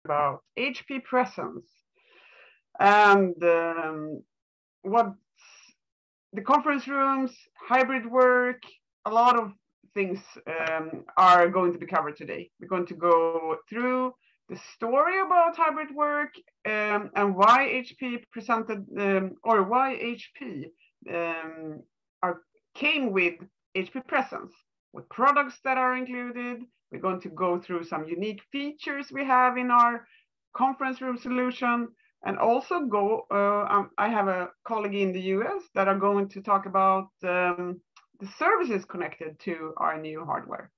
about HP presence and what the conference rooms, hybrid work, a lot of things are going to be covered today. We're going to go through the story about hybrid work and why HP presented or why HP came with HP presence, what products that are included. We're going to go through some unique features we have in our conference room solution, and also I have a colleague in the US that are going to talk about the services connected to our new hardware.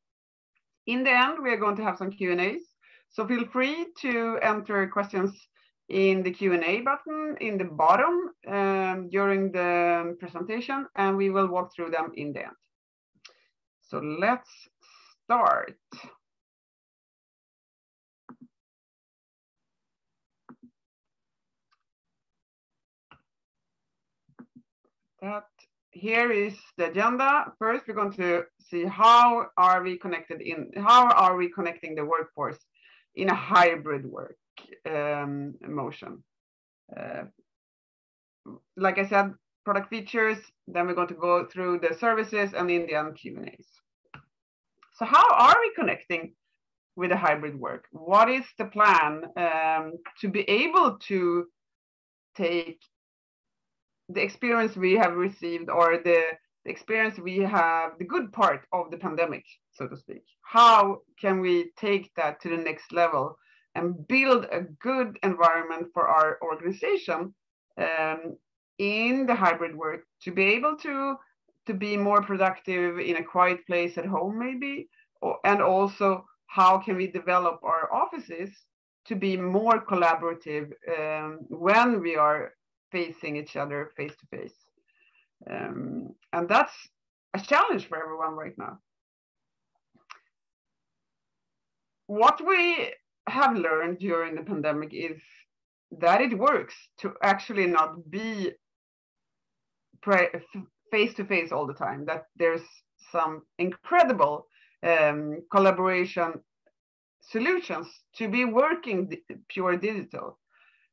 In the end, we are going to have some Q&As. So feel free to enter questions in the Q&A button in the bottom during the presentation, and we will walk through them in the end. So let's start. Here is the agenda. First, we're going to see how are we connecting the workforce in a hybrid work motion. Like I said, product features, then we're going to go through the services, and in the end, Q&As. So how are we connecting with a hybrid work? What is the plan to be able to take the experience we have received, or the experience we have, the good part of the pandemic, so to speak? How can we take that to the next level and build a good environment for our organization in the hybrid work, to be able to be more productive in a quiet place at home maybe, and also how can we develop our offices to be more collaborative when we are facing each other face to face. And that's a challenge for everyone right now. What we have learned during the pandemic is that it works to actually not be face to face all the time, that there's some incredible collaboration solutions to be working pure digital.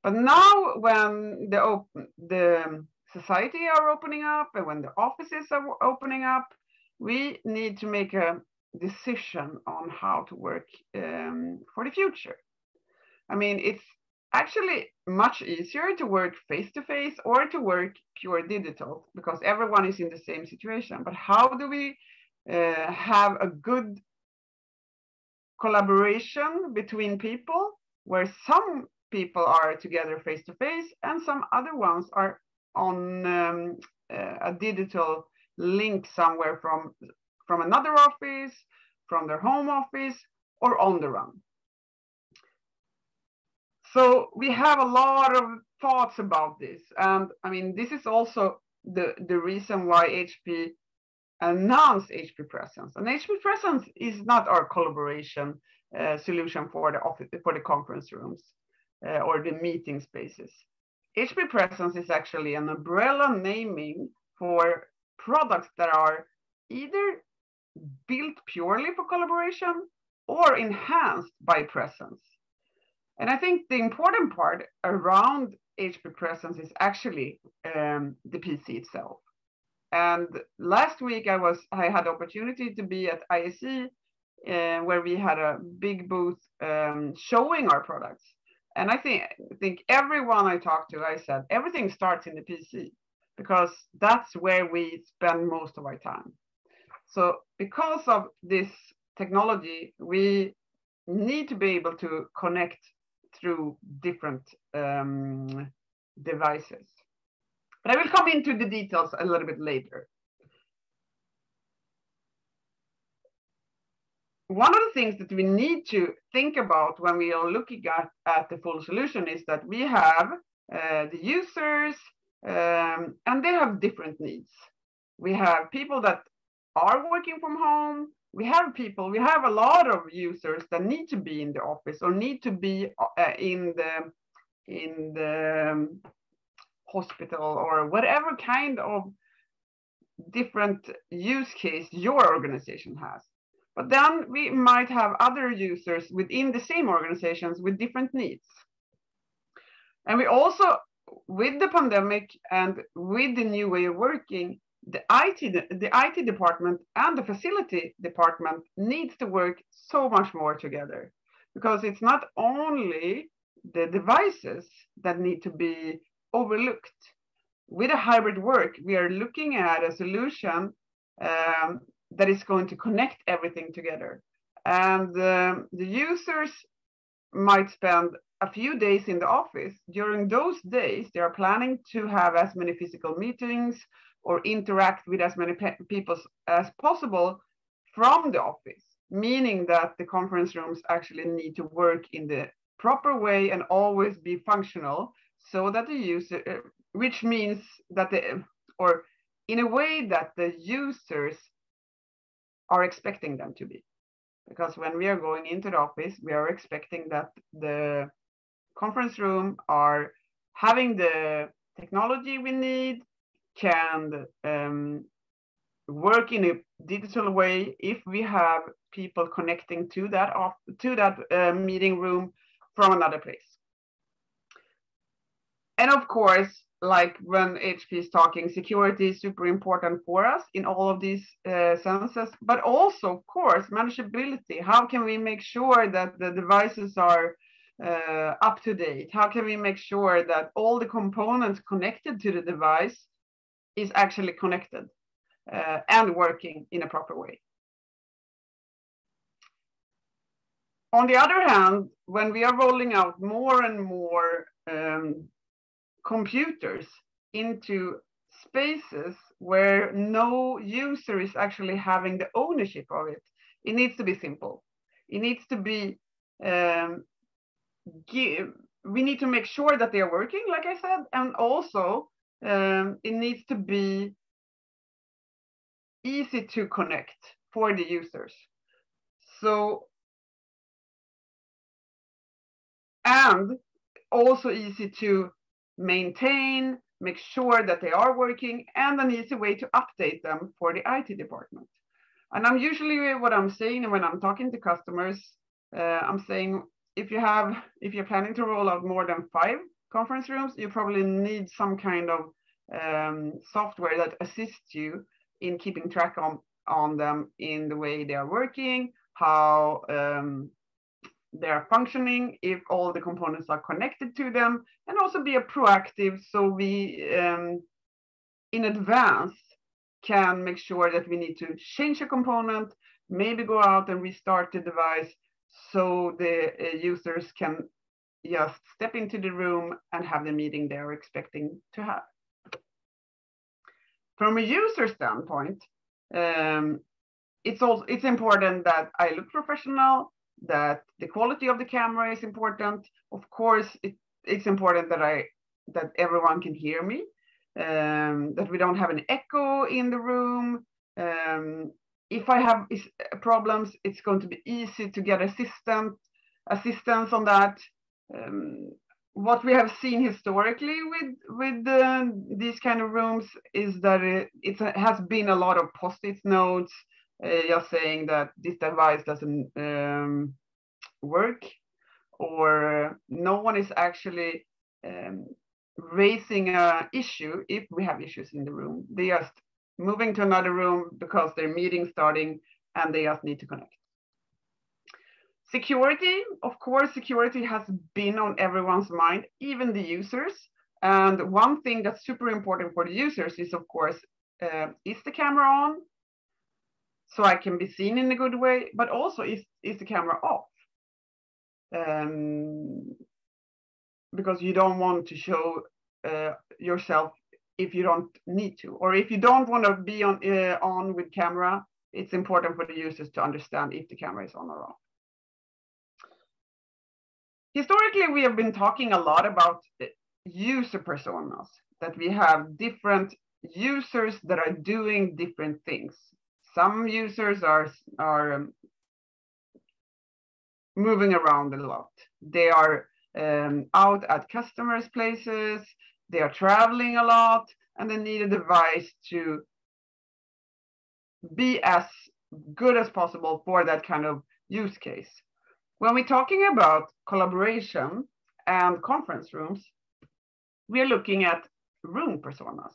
But now when the society are opening up and when the offices are opening up, we need to make a decision on how to work for the future. I mean, it's actually much easier to work face to face or to work pure digital because everyone is in the same situation. But how do we have a good collaboration between people where some people are together face to face and some other ones are on a digital link somewhere from another office, from their home office, or on the run? So we have a lot of thoughts about this. And I mean, this is also the reason why HP announced HP Presence. And HP Presence is not our collaboration solution for the office, for the conference rooms or the meeting spaces. HP Presence is actually an umbrella naming for products that are either built purely for collaboration or enhanced by presence. And I think the important part around HP Presence is actually the PC itself. And last week I had the opportunity to be at ISE where we had a big booth showing our products. And I think everyone I talked to, I said, everything starts in the PC because that's where we spend most of our time. So because of this technology, we need to be able to connect through different devices. But I will come into the details a little bit later. One of the things that we need to think about when we are looking at the full solution is that we have the users and they have different needs. We have people that are working from home. We have a lot of users that need to be in the office or need to be in the hospital or whatever kind of different use case your organization has. But then we might have other users within the same organizations with different needs. And we also, with the pandemic and with the new way of working, the IT department and the facility department needs to work so much more together, because it's not only the devices that need to be overlooked. With a hybrid work, we are looking at a solution that is going to connect everything together. And the users might spend a few days in the office. During those days, they are planning to have as many physical meetings or interact with as many people as possible from the office, meaning that the conference rooms actually need to work in the proper way and always be functional, so that the user, which means that or in a way that the users are expecting them to be. Because when we are going into the office, we are expecting that the conference room are having the technology we need, can work in a digital way if we have people connecting to that meeting room from another place. And of course, like when HP is talking, security is super important for us in all of these senses, but also, of course, manageability. How can we make sure that the devices are up to date? How can we make sure that all the components connected to the device is actually connected and working in a proper way? On the other hand, when we are rolling out more and more computers into spaces where no user is actually having the ownership of it, it needs to be simple. It needs to be, we need to make sure that they are working, like I said, and also it needs to be easy to connect for the users. So, and also easy to maintain, make sure that they are working, and an easy way to update them for the IT department. And I'm usually, what I'm saying when I'm talking to customers, I'm saying if you're planning to roll out more than 5 conference rooms, you probably need some kind of software that assists you in keeping track on them in the way they are working, how they are functioning, if all the components are connected to them, and also be a proactive, so we in advance can make sure that we need to change a component, maybe go out and restart the device, so the users can just step into the room and have the meeting they're expecting to have. From a user standpoint, it's important that I look professional, that the quality of the camera is important. Of course, it's important that everyone can hear me, that we don't have an echo in the room. If I have problems, it's going to be easy to get assistance on that. What we have seen historically with these kind of rooms is that it has been a lot of post-it notes, just saying that this device doesn't work, or no one is actually raising an issue if we have issues in the room. They just moving to another room because their meeting's starting and they just need to connect. Security, of course, security has been on everyone's mind, even the users. And one thing that's super important for the users is, of course, is the camera on? So I can be seen in a good way, but also is the camera off? Because you don't want to show yourself if you don't need to, or if you don't want to be on with camera, it's important for the users to understand if the camera is on or off. Historically, we have been talking a lot about user personas, that we have different users that are doing different things. Some users are moving around a lot. They are out at customers' places, they are traveling a lot, and they need a device to be as good as possible for that kind of use case. When we're talking about collaboration and conference rooms, we are looking at room personas.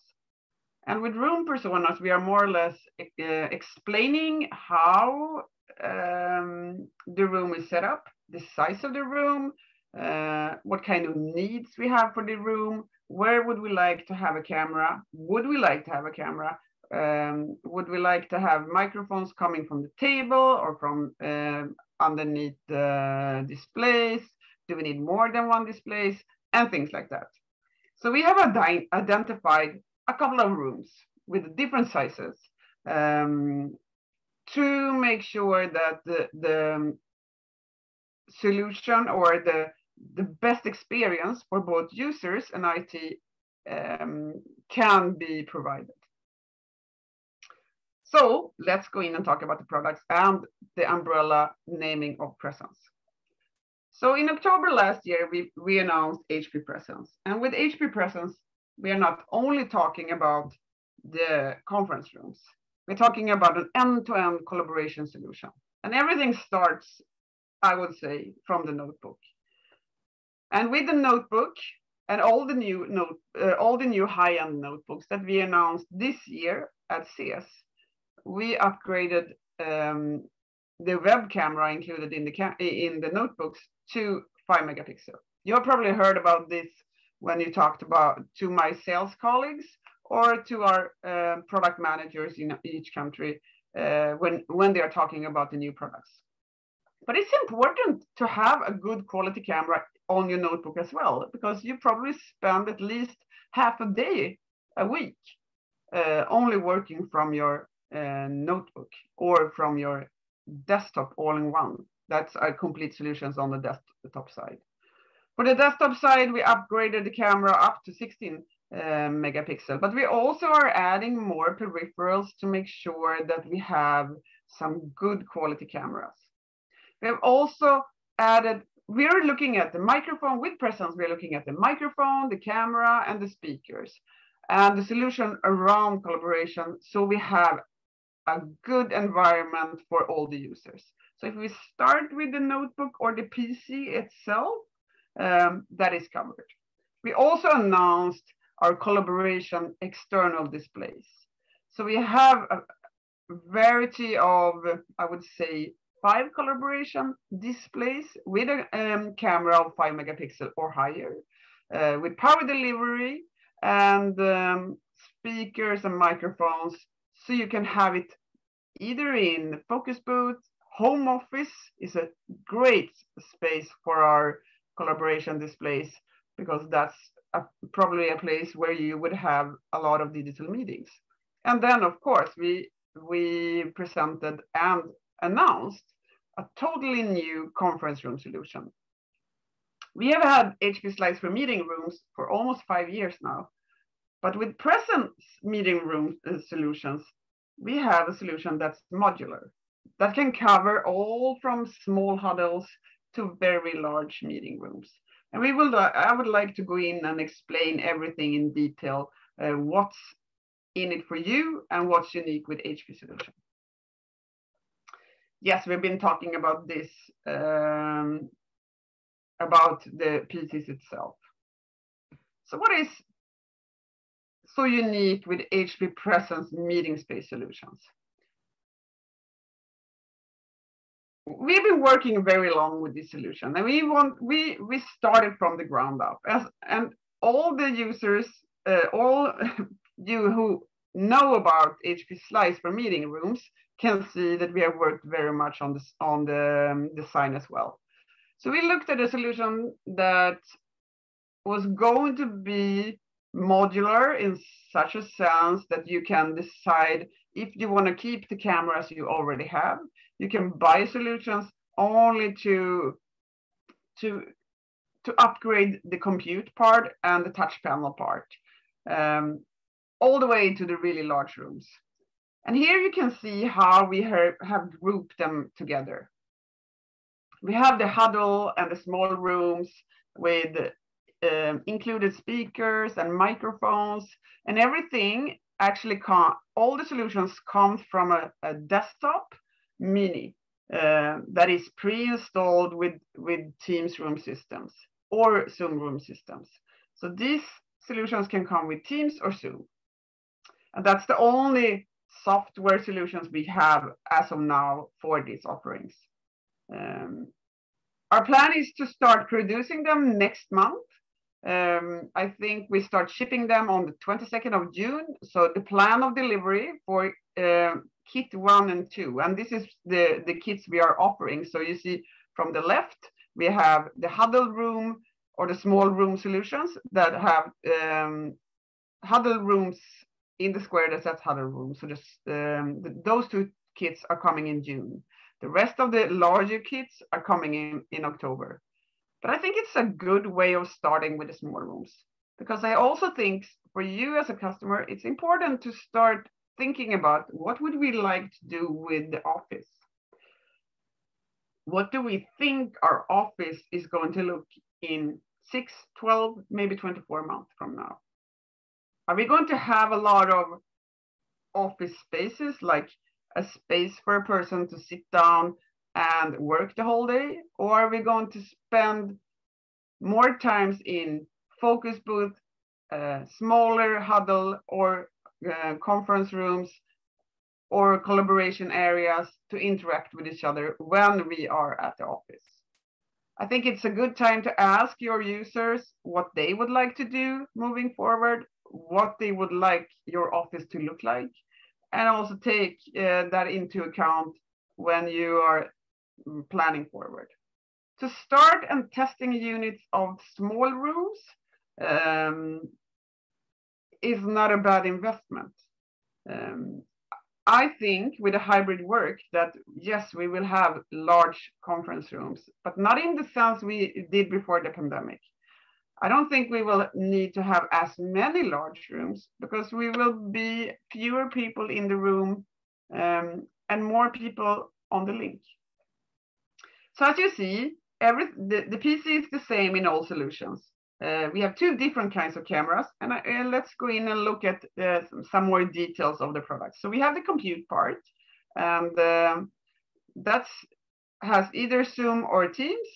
And with room personas, we are more or less explaining how the room is set up, the size of the room, what kind of needs we have for the room, where would we like to have a camera, would we like to have a camera, would we like to have microphones coming from the table or from underneath the displays, do we need more than one displays, and things like that. So we have identified a couple of rooms with different sizes to make sure that the solution or the best experience for both users and IT can be provided. So let's go in and talk about the products and the umbrella naming of Presence. So in October last year, we announced HP Presence. And with HP Presence, we are not only talking about the conference rooms, we're talking about an end-to-end collaboration solution. And everything starts, I would say, from the notebook. And with the notebook and all the new high-end notebooks that we announced this year at CES, we upgraded the web camera included in the notebooks to 5 megapixel. You have probably heard about this when you talked about to my sales colleagues or to our product managers in each country when they are talking about the new products. But it's important to have a good quality camera on your notebook as well, because you probably spend at least half a day a week only working from your notebook or from your desktop all in one. That's our complete solutions on the desktop side. For the desktop side, we upgraded the camera up to 16 megapixel, but we also are adding more peripherals to make sure that we have some good quality cameras. We have also added, we're looking at the microphone with Presence, we're looking at the microphone, the camera, and the speakers, and the solution around collaboration, so we have a good environment for all the users. So if we start with the notebook or the PC itself, that is covered. We also announced our collaboration external displays. So we have a variety of, I would say, 5 collaboration displays with a camera of 5 megapixel or higher, with power delivery and speakers and microphones, so you can have it either in the focus booth. Home office is a great space for our collaboration displays, because that's probably a place where you would have a lot of digital meetings. And then, of course, we presented and announced a totally new conference room solution. We have had HP slides for meeting rooms for almost 5 years now, but with Presence meeting room solutions, we have a solution that's modular, that can cover all from small huddles to very large meeting rooms. And I would like to go in and explain everything in detail, what's in it for you and what's unique with HP solution. Yes, we've been talking about this, about the PCs itself. So what is so unique with HP Presence meeting space solutions? We've been working very long with this solution, and we started from the ground up. And all the users, all you who know about HP slides for meeting rooms can see that we have worked very much on the design as well. So we looked at a solution that was going to be modular in such a sense that you can decide if you want to keep the cameras you already have. You can buy solutions only to upgrade the compute part and the touch panel part, all the way to the really large rooms. And here you can see how we have grouped them together. We have the huddle and the small rooms with included speakers and microphones and everything actually all the solutions come from a desktop mini that is pre-installed with Teams room systems or Zoom room systems. So these solutions can come with Teams or Zoom. And that's the only software solutions we have as of now for these offerings. Our plan is to start producing them next month. I think we start shipping them on the 22nd of June. So the plan of delivery for kit 1 and 2, and this is the kits we are offering. So you see from the left, we have the huddle room or the small room solutions that have huddle rooms in the square that says huddle room. So just those 2 kits are coming in June. The rest of the larger kits are coming in October. But I think it's a good way of starting with the small rooms, because I also think for you as a customer, it's important to start thinking about what would we like to do with the office? What do we think our office is going to look in 6, 12, maybe 24 months from now? Are we going to have a lot of office spaces, like a space for a person to sit down and work the whole day? Or are we going to spend more times in focus booth, smaller huddle or conference rooms or collaboration areas to interact with each other when we are at the office? I think it's a good time to ask your users what they would like to do moving forward, what they would like your office to look like, and also take that into account when you are planning forward. To start and testing units of small rooms is not a bad investment. I think with a hybrid work that yes, we will have large conference rooms, but not in the sense we did before the pandemic. I don't think we will need to have as many large rooms because we will be fewer people in the room and more people on the link. So as you see, the PC is the same in all solutions. We have 2 different kinds of cameras, and let's go in and look at some more details of the product. So we have the compute part, and that has either Zoom or Teams,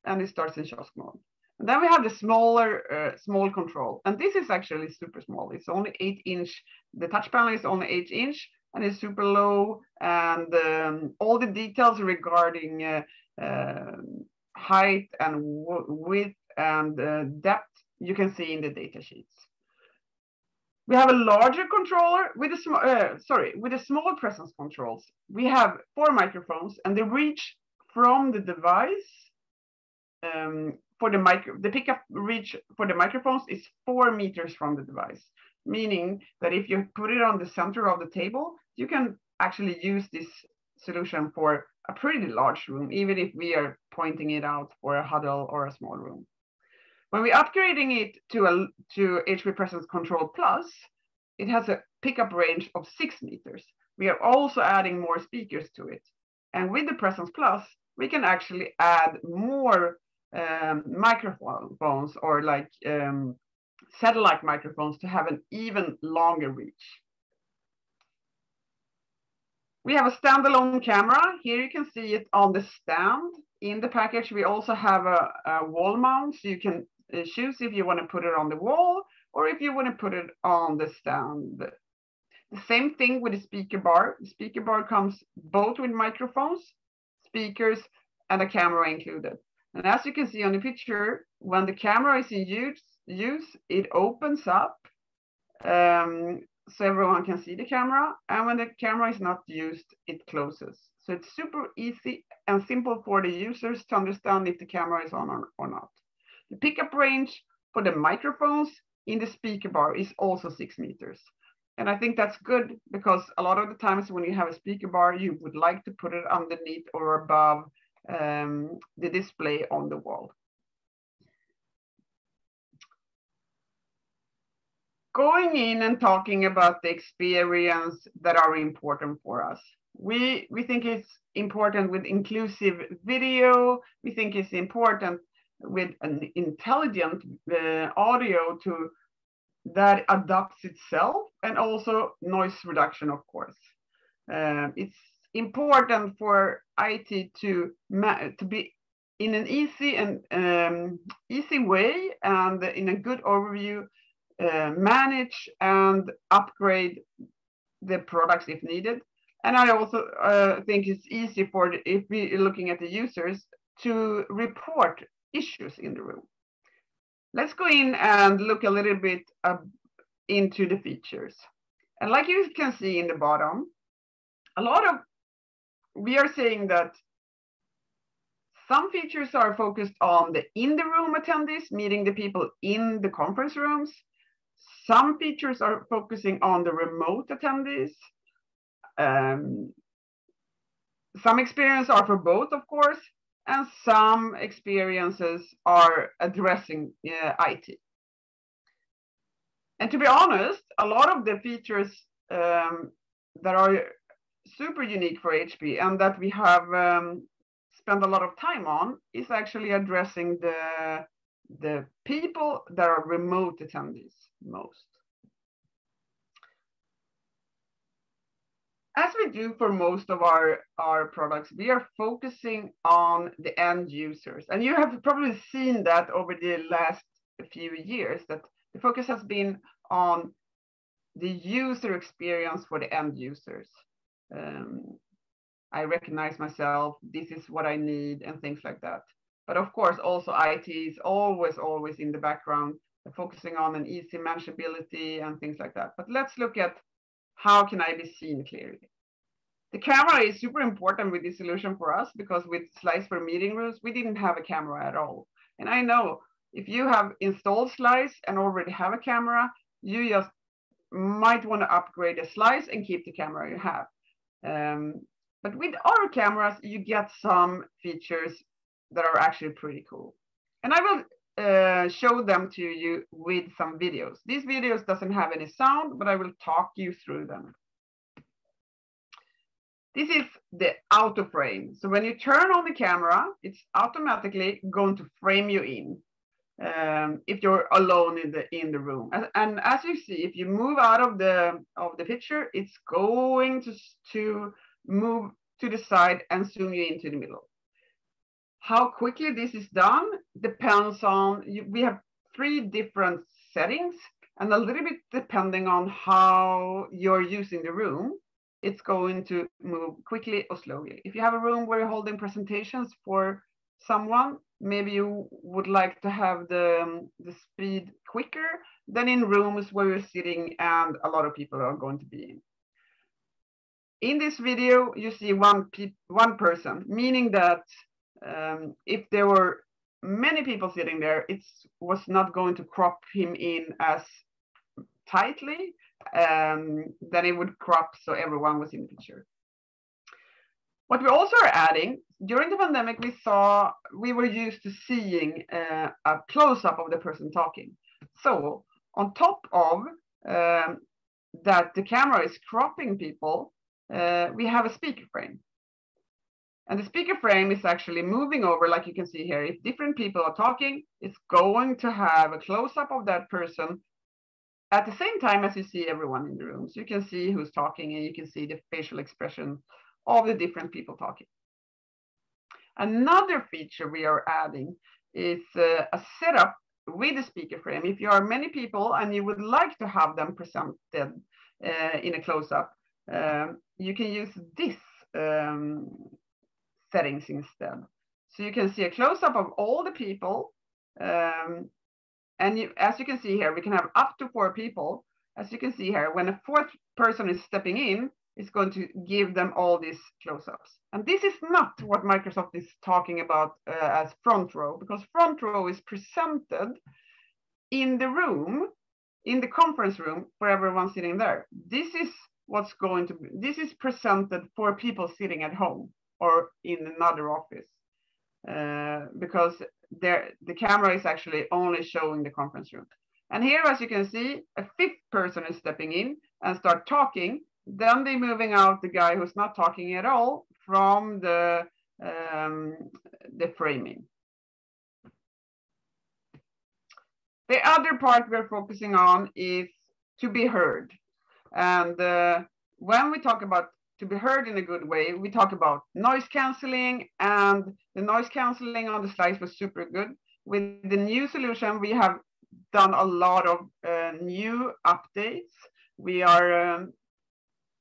and it starts in kiosk mode. And then we have the small control, and this is actually super small. It's only 8-inch. The touch panel is only 8-inch, and it's super low, and all the details regarding height and width and depth you can see in the data sheets. We have a larger controller with a small presence controls. We have 4 microphones, and the reach from the device the pickup reach for the microphones is 4 meters from the device, meaning that if you put it on the center of the table, you can actually use this solution for a pretty large room, even if we are pointing it out for a huddle or a small room. When we're upgrading it to HP Presence Control Plus, it has a pickup range of 6 meters. We are also adding more speakers to it. And with the Presence Plus, we can actually add more microphones or like satellite microphones to have an even longer reach. We have a standalone camera. Here you can see it on the stand. In the package, we also have a wall mount, so you can choose if you want to put it on the wall or if you want to put it on the stand. The same thing with the speaker bar. The speaker bar comes both with microphones, speakers, and a camera included. And as you can see on the picture, when the camera is in use, it opens up so everyone can see the camera. And when the camera is not used, it closes. So it's super easy and simple for the users to understand if the camera is on or not. The pickup range for the microphones in the speaker bar is also 6 meters. And I think that's good because a lot of the times when you have a speaker bar, you would like to put it underneath or above the display on the wall. Going in and talking about the experience that are important for us. We think it's important with inclusive video. We think it's important with an intelligent audio to that adapts itself, and also noise reduction, of course. It's important for IT to be in an easy and easy way and in a good overview, manage and upgrade the products if needed. And I also think it's easy for if we're looking at the users to report issues in the room. Let's go in and look a little bit into the features. And like you can see in the bottom, we are saying that some features are focused on the in the room attendees, meeting the people in the conference rooms. Some features are focusing on the remote attendees. Some experiences are for both, of course, and some experiences are addressing IT. And to be honest, a lot of the features that are super unique for HP and that we have spent a lot of time on is actually addressing the people that are remote attendees most. As we do for most of our products, we are focusing on the end users. And you have probably seen that over the last few years, that the focus has been on the user experience for the end users. I recognize myself, this is what I need, and things like that. But of course, also IT is always in the background, focusing on an easy manageability and things like that. But let's look at how can I be seen clearly. The camera is super important with this solution for us, because with slides for meeting rooms, we didn't have a camera at all. And I know if you have installed slides and already have a camera, you just might want to upgrade the slides and keep the camera you have. But with our cameras, you get some features that are actually pretty cool. And I will show them to you with some videos. These videos doesn't have any sound, but I will talk you through them. This is the auto frame. So when you turn on the camera, it's automatically going to frame you in if you're alone in the room. And as you see, if you move out of the picture, it's going to move to the side and zoom you into the middle. How quickly this is done depends on, we have 3 different settings, and a little bit depending on how you're using the room, it's going to move quickly or slowly. If you have a room where you're holding presentations for someone, maybe you would like to have the speed quicker than in rooms where you're sitting and a lot of people are going to be in. In this video, you see one person, meaning that if there were many people sitting there, it was not going to crop him in as tightly, then it would crop so everyone was in the picture. What we also are adding, during the pandemic, we were used to seeing a close-up of the person talking. So on top of that the camera is cropping people, we have a speaker frame. And the speaker frame is actually moving over, like you can see here. If different people are talking, it's going to have a close-up of that person at the same time as you see everyone in the room. So you can see who's talking, and you can see the facial expression of the different people talking. Another feature we are adding is a setup with the speaker frame. If you are many people and you would like to have them presented in a close-up, you can use this settings instead. So you can see a close-up of all the people. And as you can see here, we can have up to 4 people. As you can see here, when a 4th person is stepping in, it's going to give them all these close-ups. And this is not what Microsoft is talking about as front row, because front row is presented in the room, in the conference room for everyone sitting there. This is what's going to be, this is presented for people sitting at home or in another office, because the camera is actually only showing the conference room. And here, as you can see, a 5th person is stepping in and start talking. Then they're moving out the guy who's not talking at all from the framing. The other part we're focusing on is to be heard. And when we talk about to be heard in a good way, we talk about noise canceling, and the noise canceling on the slides was super good. With the new solution, we have done a lot of new updates. We are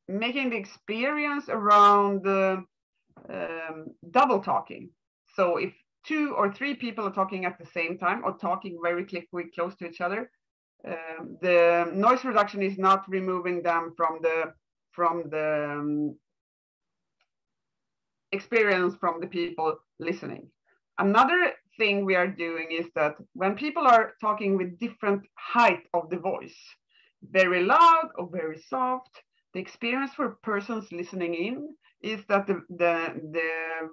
making the experience around double talking. So if 2 or 3 people are talking at the same time or talking very close to each other, the noise reduction is not removing them from the experience from the people listening. Another thing we are doing is that when people are talking with different height of the voice, very loud or very soft, the experience for persons listening in is that the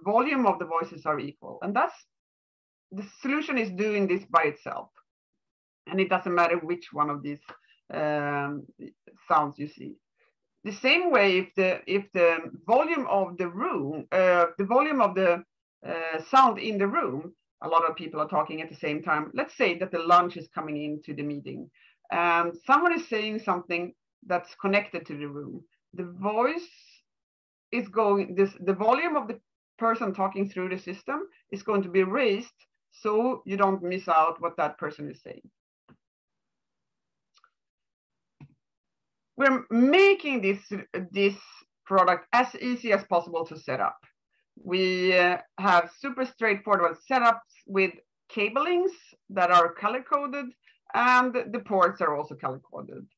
volume of the voices are equal. And that's the solution is doing this by itself. And it doesn't matter which one of these sounds you see. The same way, if the volume of the room, the volume of the sound in the room, a lot of people are talking at the same time. Let's say that the lunch is coming into the meeting, and someone is saying something that's connected to the room. The voice is going. The volume of the person talking through the system is going to be raised, so you don't miss out what that person is saying. We're making this product as easy as possible to set up. We have super straightforward setups with cablings that are color-coded, and the ports are also color-coded.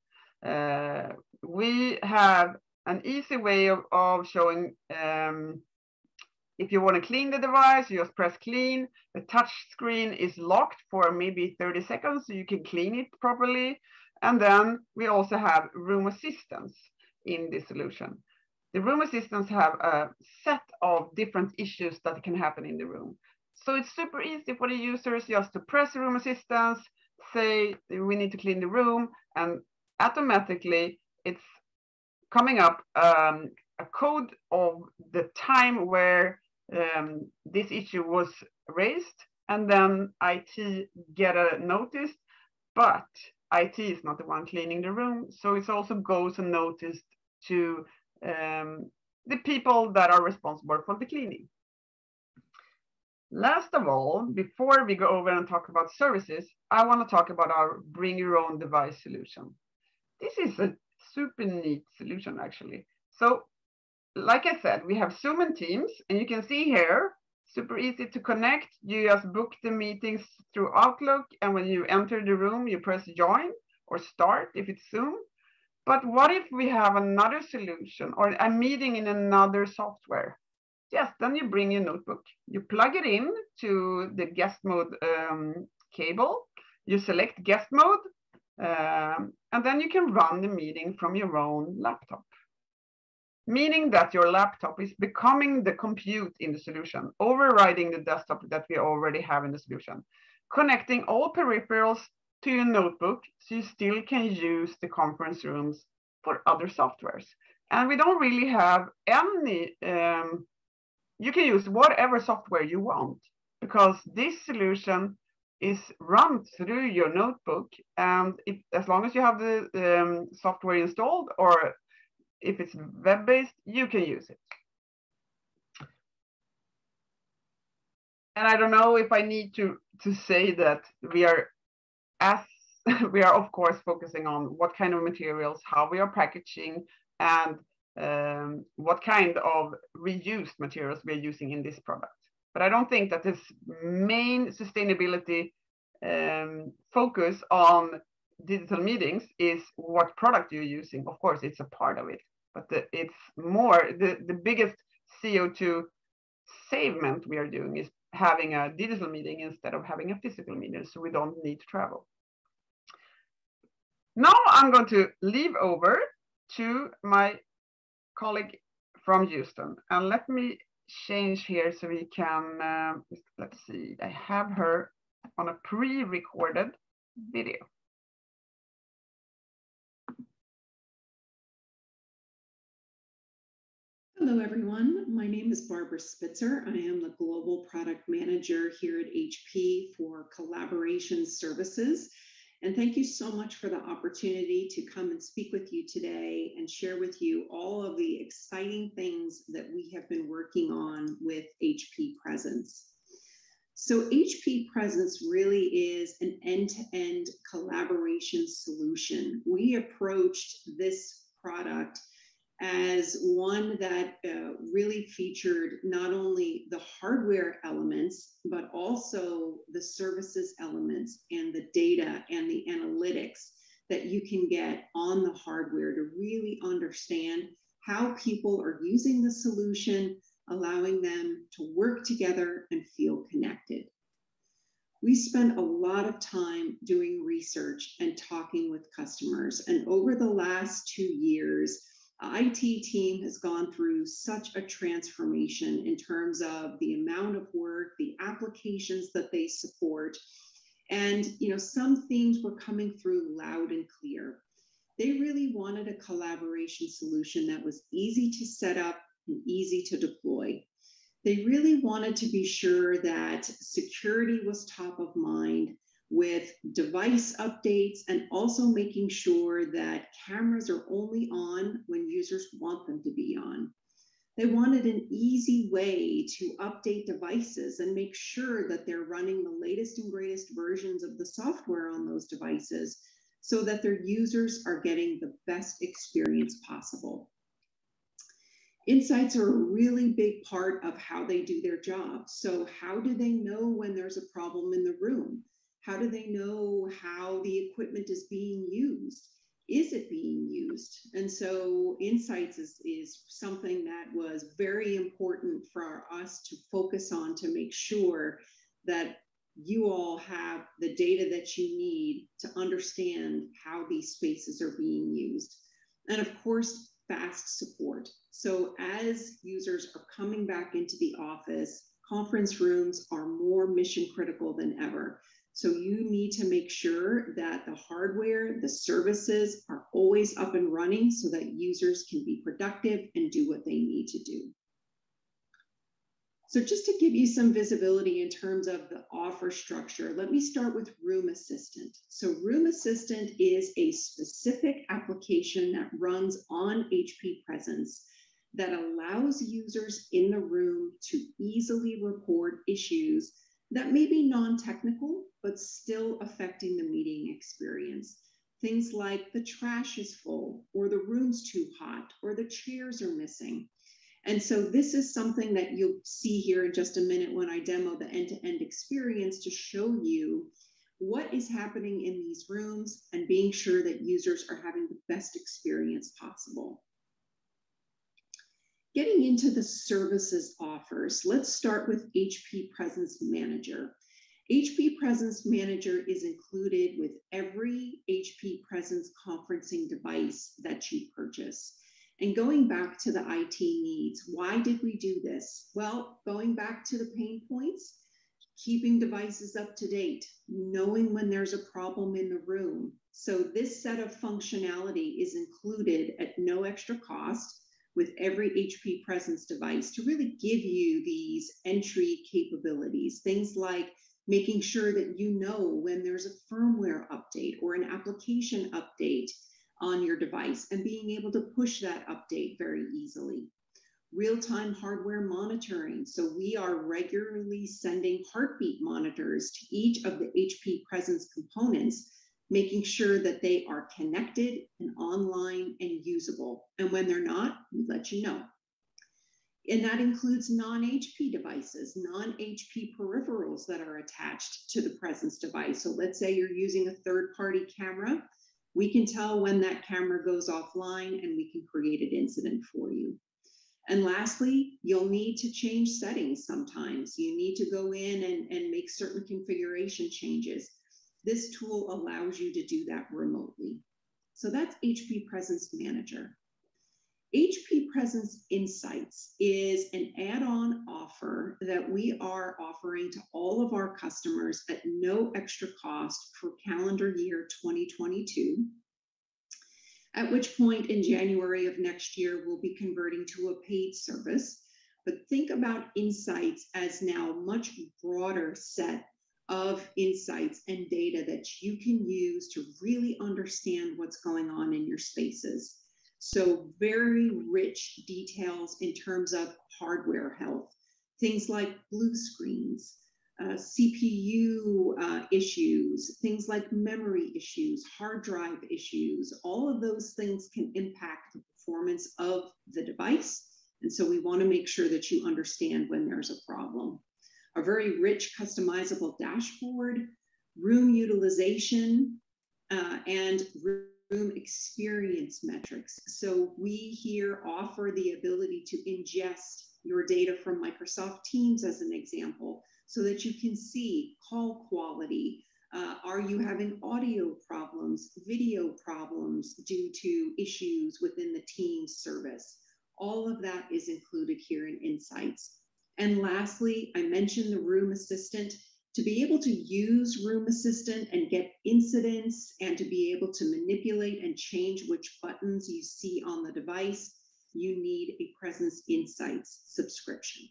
We have an easy way of showing if you want to clean the device, you just press clean. The touch screen is locked for maybe 30 seconds, so you can clean it properly. And then we also have room assistants in this solution. The room assistants have a set of different issues that can happen in the room. So it's super easy for the users just to press room assistants, say we need to clean the room, and automatically it's coming up a code of the time where this issue was raised, and then IT get a notice, but IT is not the one cleaning the room, so it also goes unnoticed to the people that are responsible for the cleaning. Last of all, before we go over and talk about services, I want to talk about our bring your own device solution. This is a super neat solution, actually. So, like I said, we have Zoom and Teams, and you can see here, super easy to connect. You just book the meetings through Outlook, and when you enter the room, you press join or start if it's Zoom. But what if we have another solution or a meeting in another software? Yes, then you bring your notebook. You plug it in to the guest mode cable. You select guest mode, and then you can run the meeting from your own laptop. Meaning that your laptop is becoming the compute in the solution, overriding the desktop that we already have in the solution, connecting all peripherals to your notebook so you still can use the conference rooms for other softwares. And we don't really have any, you can use whatever software you want, because this solution is run through your notebook, and as long as you have the software installed, or if it's web-based, you can use it. And I don't know if I need to say that we are of course focusing on what kind of materials, how we are packaging, and what kind of reused materials we are using in this product. But I don't think that this main sustainability focus on digital meetings is what product you're using. Of course, it's a part of it, but it's more the biggest CO2 savement we are doing is having a digital meeting instead of having a physical meeting, so we don't need to travel. Now I'm going to leave over to my colleague from Houston, and let me change here so we can, let's see, I have her on a pre-recorded video. Hello, everyone. My name is Barbara Spitzer. I am the Global Product Manager here at HP for Collaboration Services. And thank you so much for the opportunity to come and speak with you today and share with you all of the exciting things that we have been working on with HP Presence. So HP Presence really is an end-to-end collaboration solution. We approached this product as one that really featured not only the hardware elements, but also the services elements and the data and the analytics that you can get on the hardware to really understand how people are using the solution, allowing them to work together and feel connected. We spent a lot of time doing research and talking with customers, and over the last 2 years, IT team has gone through such a transformation in terms of the amount of work, the applications that they support, and some themes were coming through loud and clear. They really wanted a collaboration solution that was easy to set up and easy to deploy. They really wanted to be sure that security was top of mind, with device updates and also making sure that cameras are only on when users want them to be on. They wanted an easy way to update devices and make sure that they're running the latest and greatest versions of the software on those devices so that their users are getting the best experience possible. Insights are a really big part of how they do their job. So how do they know when there's a problem in the room? How do they know how the equipment is being used? Is it being used? And so insights is something that was very important for us to focus on to make sure that you all have the data that you need to understand how these spaces are being used. And of course, fast support. So as users are coming back into the office, conference rooms are more mission critical than ever. So you need to make sure that the hardware, the services are always up and running so that users can be productive and do what they need to do. So just to give you some visibility in terms of the offer structure, let me start with Room Assistant. So Room Assistant is a specific application that runs on HP Presence that allows users in the room to easily report issues that may be non-technical, but still affecting the meeting experience. Things like the trash is full, or the room's too hot, or the chairs are missing. And so this is something that you'll see here in just a minute when I demo the end-to-end experience to show you what is happening in these rooms and being sure that users are having the best experience possible. Getting into the services offers, let's start with HP Presence Manager. HP Presence Manager is included with every HP Presence conferencing device that you purchase. And going back to the IT needs, why did we do this? Well, going back to the pain points, keeping devices up to date, knowing when there's a problem in the room. So this set of functionality is included at no extra cost with every HP Presence device to really give you these entry capabilities, things like making sure that you know when there's a firmware update or an application update on your device and being able to push that update very easily. Real-time hardware monitoring. So we are regularly sending heartbeat monitors to each of the HP Presence components, making sure that they are connected and online and usable. And when they're not, we let you know. And that includes non-HP devices, non-HP peripherals that are attached to the Presence device. So let's say you're using a third-party camera. We can tell when that camera goes offline and we can create an incident for you. And lastly, you'll need to change settings sometimes. You need to go in and make certain configuration changes. This tool allows you to do that remotely. So that's HP Presence Manager. HP Presence Insights is an add-on offer that we are offering to all of our customers at no extra cost for calendar year 2022, at which point in January of next year, we'll be converting to a paid service. But think about Insights as now a much broader set of insights and data that you can use to really understand what's going on in your spaces. So very rich details in terms of hardware health, things like blue screens, CPU issues, things like memory issues, hard drive issues. All of those things can impact the performance of the device. And so we want to make sure that you understand when there's a problem. A very rich customizable dashboard, room utilization, and room experience metrics. So we here offer the ability to ingest your data from Microsoft Teams as an example, so that you can see call quality. Are you having audio problems, video problems due to issues within the Teams service? All of that is included here in Insights. And lastly, I mentioned the Room Assistant. To be able to use Room Assistant and get incidents and to be able to manipulate and change which buttons you see on the device, you need a Presence Insights subscription.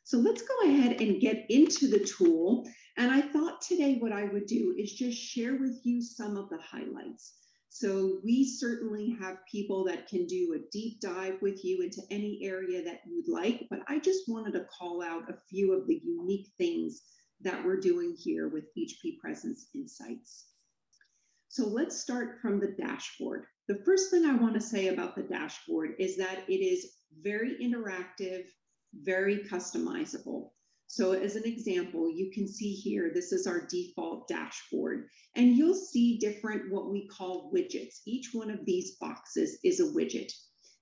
So let's go ahead and get into the tool. And I thought today what I would do is just share with you some of the highlights. So we certainly have people that can do a deep dive with you into any area that you'd like, but I just wanted to call out a few of the unique things that we're doing here with HP Presence Insights. So let's start from the dashboard. The first thing I want to say about the dashboard is that it is very interactive, very customizable. So as an example, you can see here, this is our default dashboard, and you'll see different what we call widgets. Each one of these boxes is a widget,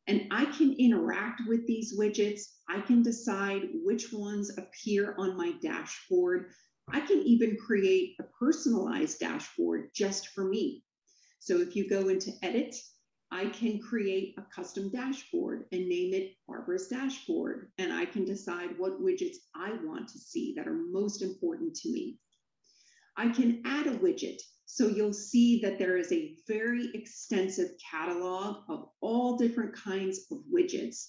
and I can interact with these widgets. I can decide which ones appear on my dashboard. I can even create a personalized dashboard just for me. So if you go into Edit, I can create a custom dashboard and name it Barbara's Dashboard, and I can decide what widgets I want to see that are most important to me. I can add a widget, so you'll see that there is a very extensive catalog of all different kinds of widgets.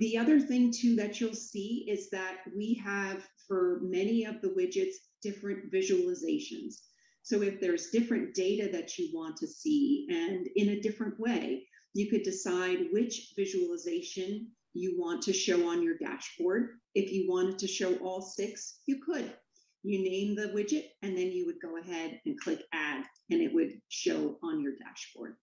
The other thing too that you'll see is that we have, for many of the widgets, different visualizations. So if there's different data that you want to see and in a different way, you could decide which visualization you want to show on your dashboard. If you wanted to show all 6, you could. You name the widget and then you would go ahead and click Add and it would show on your dashboard.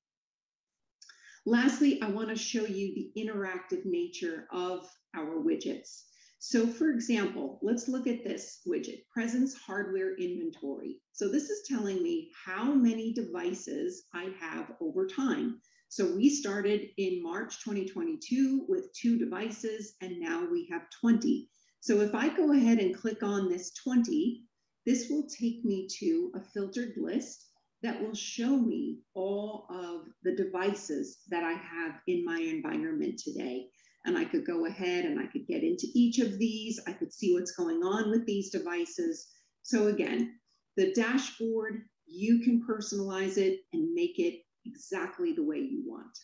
Lastly, I want to show you the interactive nature of our widgets. So for example, let's look at this widget, Presence Hardware Inventory. So this is telling me how many devices I have over time. So we started in March 2022 with 2 devices, and now we have 20. So if I go ahead and click on this 20, this will take me to a filtered list that will show me all of the devices that I have in my environment today. And I could go ahead and I could get into each of these. I could see what's going on with these devices. So again, the dashboard, you can personalize it and make it exactly the way you want.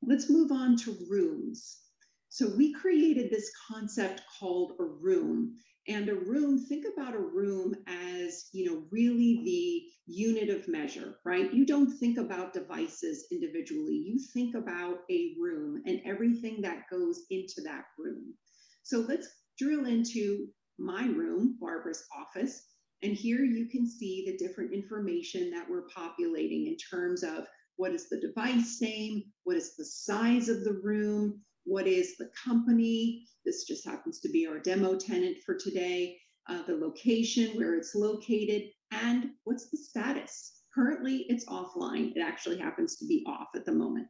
Let's move on to rooms. So we created this concept called a room. And a room, think about a room as, really the unit of measure, right? You don't think about devices individually. You think about a room and everything that goes into that room. So let's drill into my room, Barbara's office. And here you can see the different information that we're populating in terms of what is the device name, what is the size of the room, what is the company. This just happens to be our demo tenant for today, the location where it's located, and what's the status. Currently, it's offline. It actually happens to be off at the moment.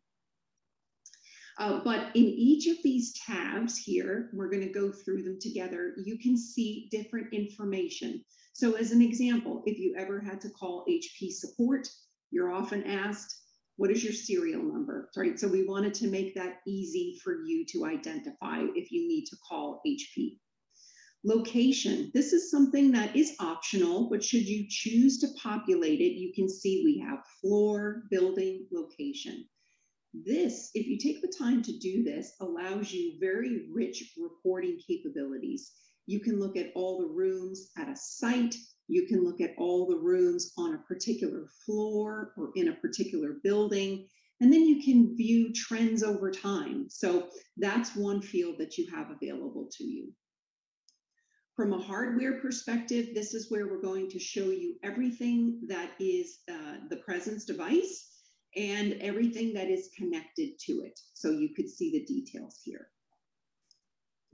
But in each of these tabs here, we're going to go through them together. You can see different information. So as an example, if you ever had to call HP support, you're often asked, what is your serial number, right? So we wanted to make that easy for you to identify if you need to call HP. Location, this is something that is optional, but should you choose to populate it, you can see we have floor, building, location. This, if you take the time to do this, allows you very rich reporting capabilities. You can look at all the rooms at a site. You can look at all the rooms on a particular floor or in a particular building. And then you can view trends over time. So that's one field that you have available to you. From a hardware perspective, this is where we're going to show you everything that is the Presence device and everything that is connected to it. So you could see the details here.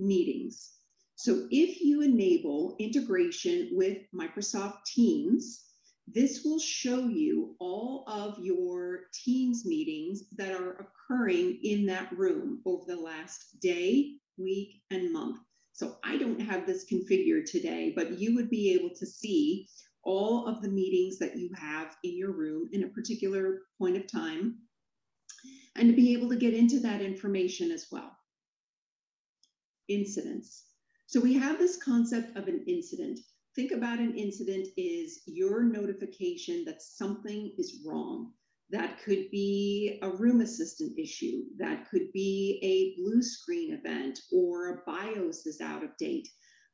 Meetings. So if you enable integration with Microsoft Teams, this will show you all of your Teams meetings that are occurring in that room over the last day, week, and month. So I don't have this configured today, but you would be able to see all of the meetings that you have in your room in a particular point of time, and to be able to get into that information as well. Incidents. So we have this concept of an incident. Think about an incident is your notification that something is wrong. That could be a room assistant issue. That could be a blue screen event, or a BIOS is out of date.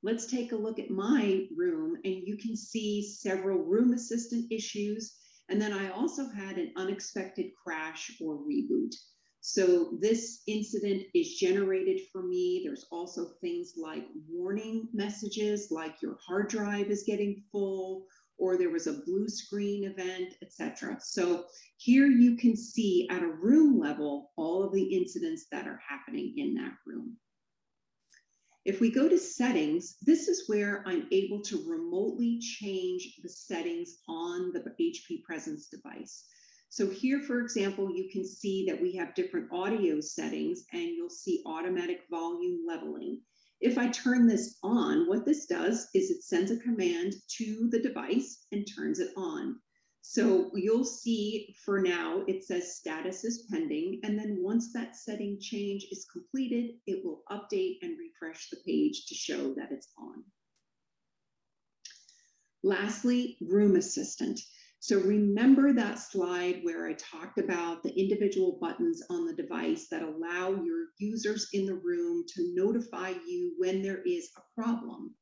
Let's take a look at my room, and you can see several room assistant issues. And then I also had an unexpected crash or reboot. So this incident is generated for me. There's also things like warning messages, like your hard drive is getting full, or there was a blue screen event, etc. So here you can see at a room level all of the incidents that are happening in that room. If we go to settings, this is where I'm able to remotely change the settings on the HP Presence device. So here, for example, you can see that we have different audio settings, and you'll see automatic volume leveling. If I turn this on, what this does is it sends a command to the device and turns it on. So you'll see for now, it says status is pending. And then once that setting change is completed, it will update and refresh the page to show that it's on. Lastly, Room Assistant. So remember that slide where I talked about the individual buttons on the device that allow your users in the room to notify you when there is a problem.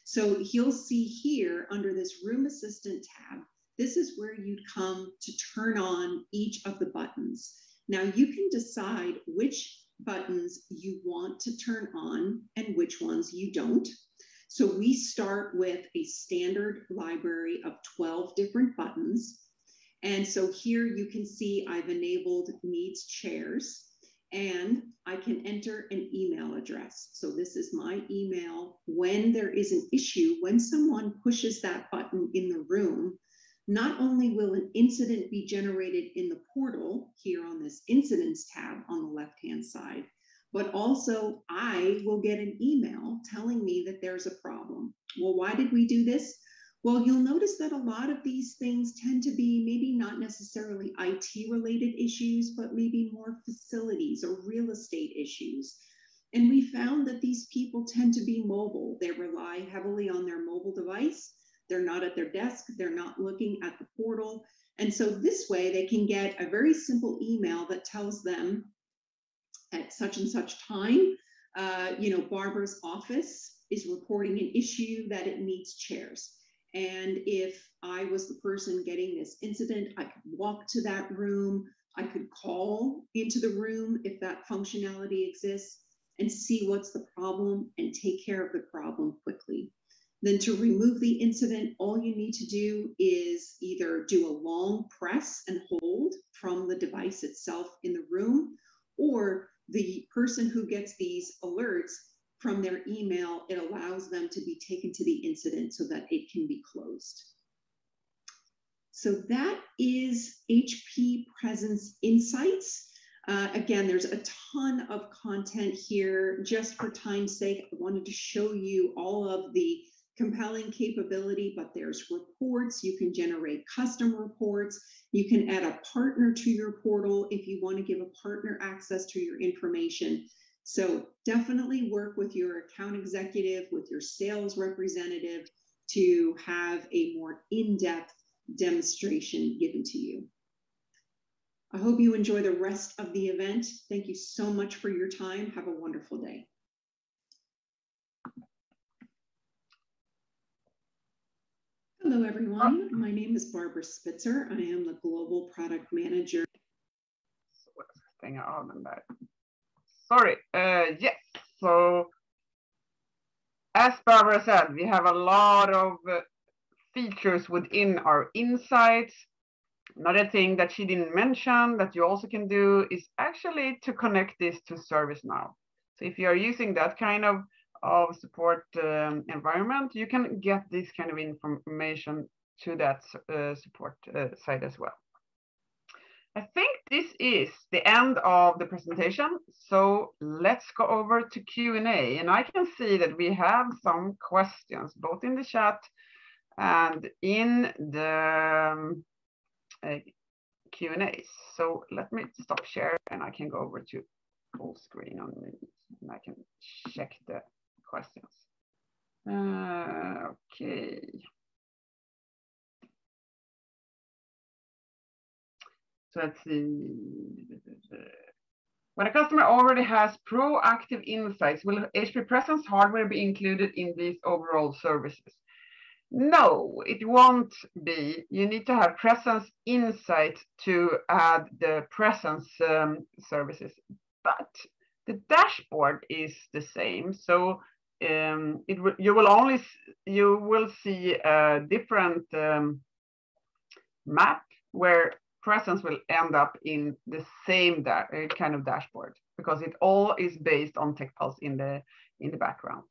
So you'll see here under this Room Assistant tab, this is where you'd come to turn on each of the buttons. Now you can decide which buttons you want to turn on and which ones you don't. So we start with a standard library of 12 different buttons. And so here you can see I've enabled needs chairs, and I can enter an email address. So this is my email. When there is an issue, when someone pushes that button in the room, not only will an incident be generated in the portal here on this incidents tab on the left-hand side, but also I will get an email telling me that there's a problem. Well, why did we do this? Well, you'll notice that a lot of these things tend to be maybe not necessarily IT related issues, but maybe more facilities or real estate issues. And we found that these people tend to be mobile. They rely heavily on their mobile device. They're not at their desk. They're not looking at the portal. And so this way they can get a very simple email that tells them at such and such time, Barbara's office is reporting an issue that it needs chairs. And if I was the person getting this incident, I could walk to that room. I could call into the room if that functionality exists and see what's the problem and take care of the problem quickly. Then to remove the incident, all you need to do is either do a long press and hold from the device itself in the room, or the person who gets these alerts from their email, it allows them to be taken to the incident so that it can be closed. So that is HP Presence Insights. Again, there's a ton of content here. Just for time's sake, I wanted to show you all of the compelling capability, but there's reports. You can generate custom reports. You can add a partner to your portal if you want to give a partner access to your information. So definitely work with your account executive, with your sales representative to have a more in-depth demonstration given to you. I hope you enjoy the rest of the event. Thank you so much for your time. Have a wonderful day. Hello, everyone. My name is Barbara Spitzer. I am the Global Product Manager. Sorry. Yes. So, as Barbara said, we have a lot of features within our insights. Another thing that she didn't mention that you also can do is actually to connect this to ServiceNow. So if you are using that kind of support environment, you can get this kind of information to that support site as well. I think this is the end of the presentation. So let's go over to Q&A. And I can see that we have some questions, both in the chat and in the Q&A. So let me stop share and I can go over to full screen on me and I can check the questions. Okay. So let's see. When a customer already has proactive insights, will HP Presence hardware be included in these overall services? No, it won't be. You need to have Presence Insight to add the Presence services, but the dashboard is the same. So you will see a different map where Presence will end up in the same kind of dashboard because it all is based on TechPulse in the background.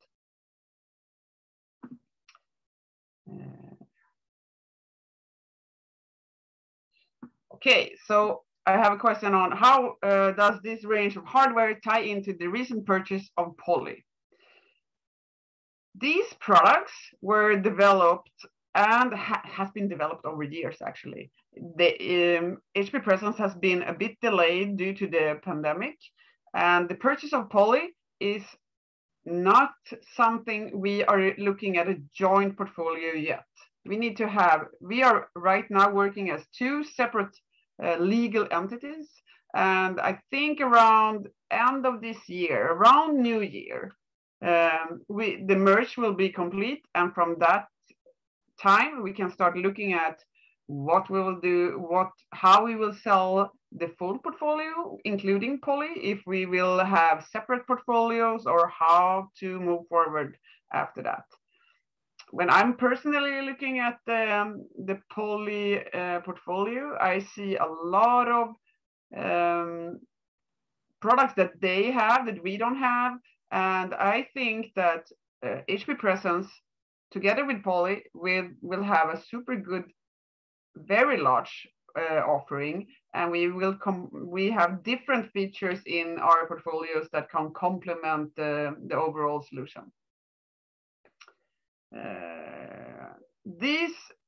Okay, so I have a question on how does this range of hardware tie into the recent purchase of Poly? These products were developed and has been developed over years, actually. The HP Presence has been a bit delayed due to the pandemic, and the purchase of Poly is not something we are looking at a joint portfolio yet. We are right now working as two separate legal entities, and I think around end of this year, around New Year, the merge will be complete, and from that time we can start looking at what we will do, how we will sell the full portfolio, including Poly, if we will have separate portfolios or how to move forward after that. When I'm personally looking at the Poly portfolio, I see a lot of products that they have that we don't have, and I think that HP Presence together with Poly will have a super good, very large offering, and we have different features in our portfolios that can complement the overall solution.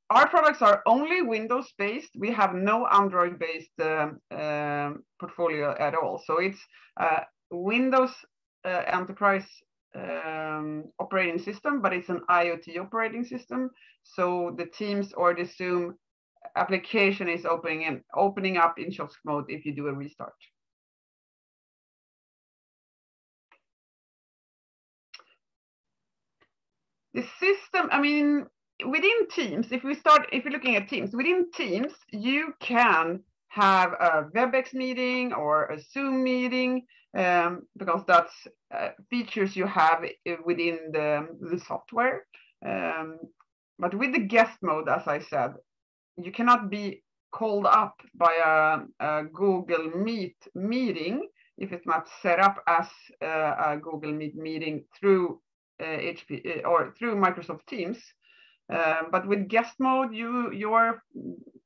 Our products are only Windows based. We have no Android based portfolio at all. So it's Windows enterprise operating system, but it's an IoT operating system. So the Teams or the Zoom application is opening up in shop mode if you do a restart. The system, I mean, within Teams, if you're looking at Teams, within Teams, you can have a WebEx meeting or a Zoom meeting because that's features you have within the software. But with the guest mode, as I said, you cannot be called up by a Google Meet meeting if it's not set up as a Google Meet meeting through HP or through Microsoft Teams. But with guest mode, your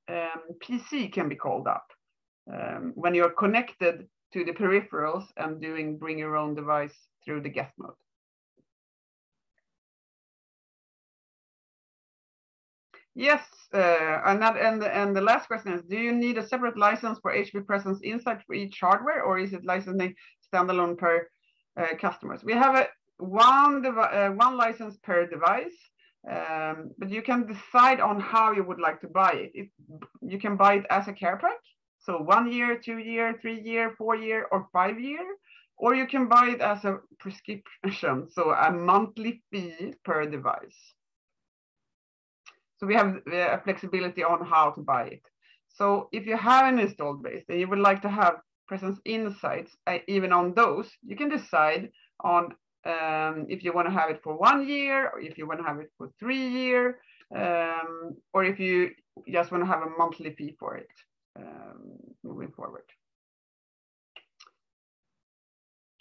PC can be called up when you're connected to the peripherals and doing bring your own device through the guest mode. Yes, and the last question is, do you need a separate license for HP Presence Insight for each hardware, or is it licensing standalone per customers? We have one license per device, but you can decide on how you would like to buy it. You can buy it as a care pack, so 1 year, 2 year, 3 year, 4 year, or 5 year, or you can buy it as a prescription, so a monthly fee per device. So we have a flexibility on how to buy it. So if you have an installed base and you would like to have presence insights, even on those, you can decide on if you want to have it for 1 year, or if you want to have it for 3 years, or if you just want to have a monthly fee for it moving forward.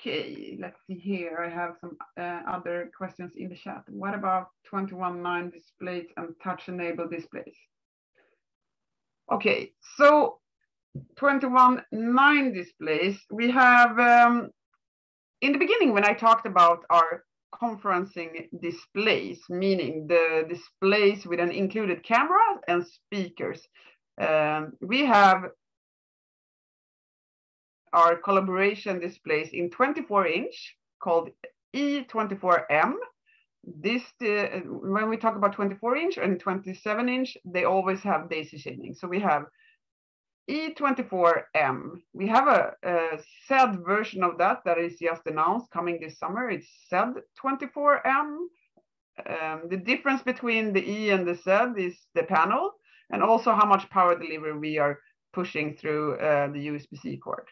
Okay, let's see here. I have some other questions in the chat. What about 21.9 displays and touch-enabled displays? Okay, so 21.9 displays, we have, in the beginning when I talked about our conferencing displays, meaning the displays with an included camera and speakers, we have our collaboration displays in 24-inch called E24M. This, when we talk about 24-inch and 27-inch, they always have daisy chaining. So we have E24M. We have a SED version of that is just announced coming this summer. It's SED 24M. The difference between the E and the SED is the panel, and also how much power delivery we are pushing through the USB-C cord.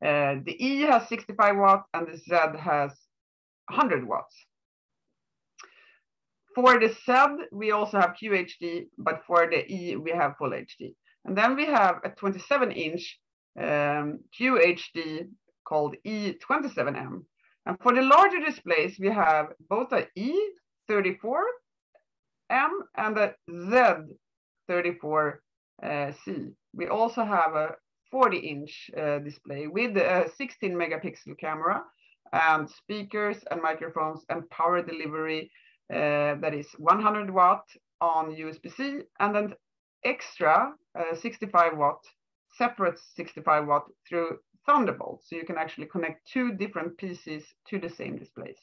The E has 65 watts and the Z has 100 watts. For the Z, we also have QHD, but for the E, we have full HD. And then we have a 27-inch QHD called E27M. And for the larger displays, we have both a E34M and a Z34C. We also have a 40-inch display with a 16-megapixel camera and speakers and microphones and power delivery that is 100 watt on USB-C, and then extra 65 watt, separate 65 watt through Thunderbolt. So you can actually connect 2 different PCs to the same displays.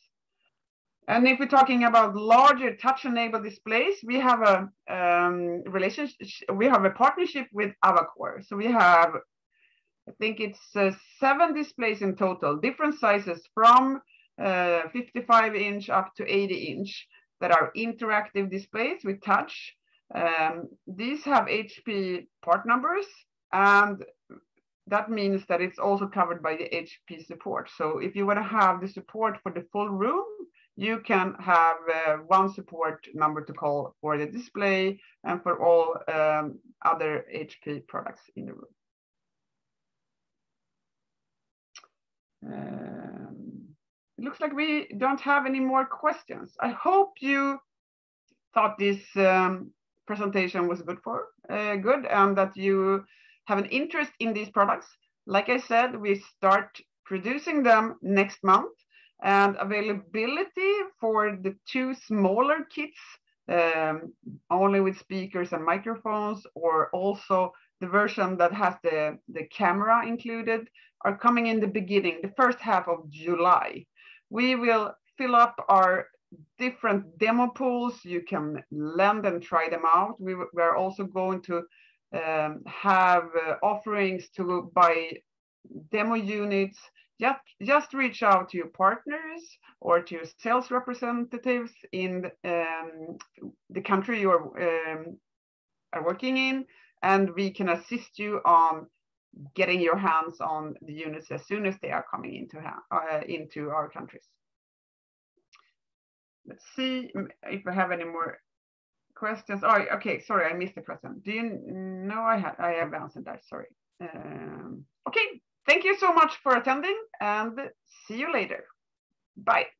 And if we're talking about larger touch-enabled displays, we have a relationship. We have a partnership with Avacor. So we have, I think it's 7 displays in total, different sizes from 55-inch up to 80-inch that are interactive displays with touch. These have HP part numbers, and that means that it's also covered by the HP support. So if you want to have the support for the full room, you can have one support number to call for the display and for all other HP products in the room. It looks like we don't have any more questions. I hope you thought this presentation was good and that you have an interest in these products. Like I said, we start producing them next month, and availability for the 2 smaller kits, only with speakers and microphones, or also the version that has the camera included, are coming in the first half of July. We will fill up our different demo pools. You can lend and try them out. We're also going to have offerings to buy demo units. Just reach out to your partners or to your sales representatives in the country you are working in, and we can assist you on getting your hands on the units as soon as they are coming into our countries. Let's see if I have any more questions. Oh, okay, sorry, I missed the question. Do you know I have answered that? Sorry. Okay, thank you so much for attending, and see you later. Bye.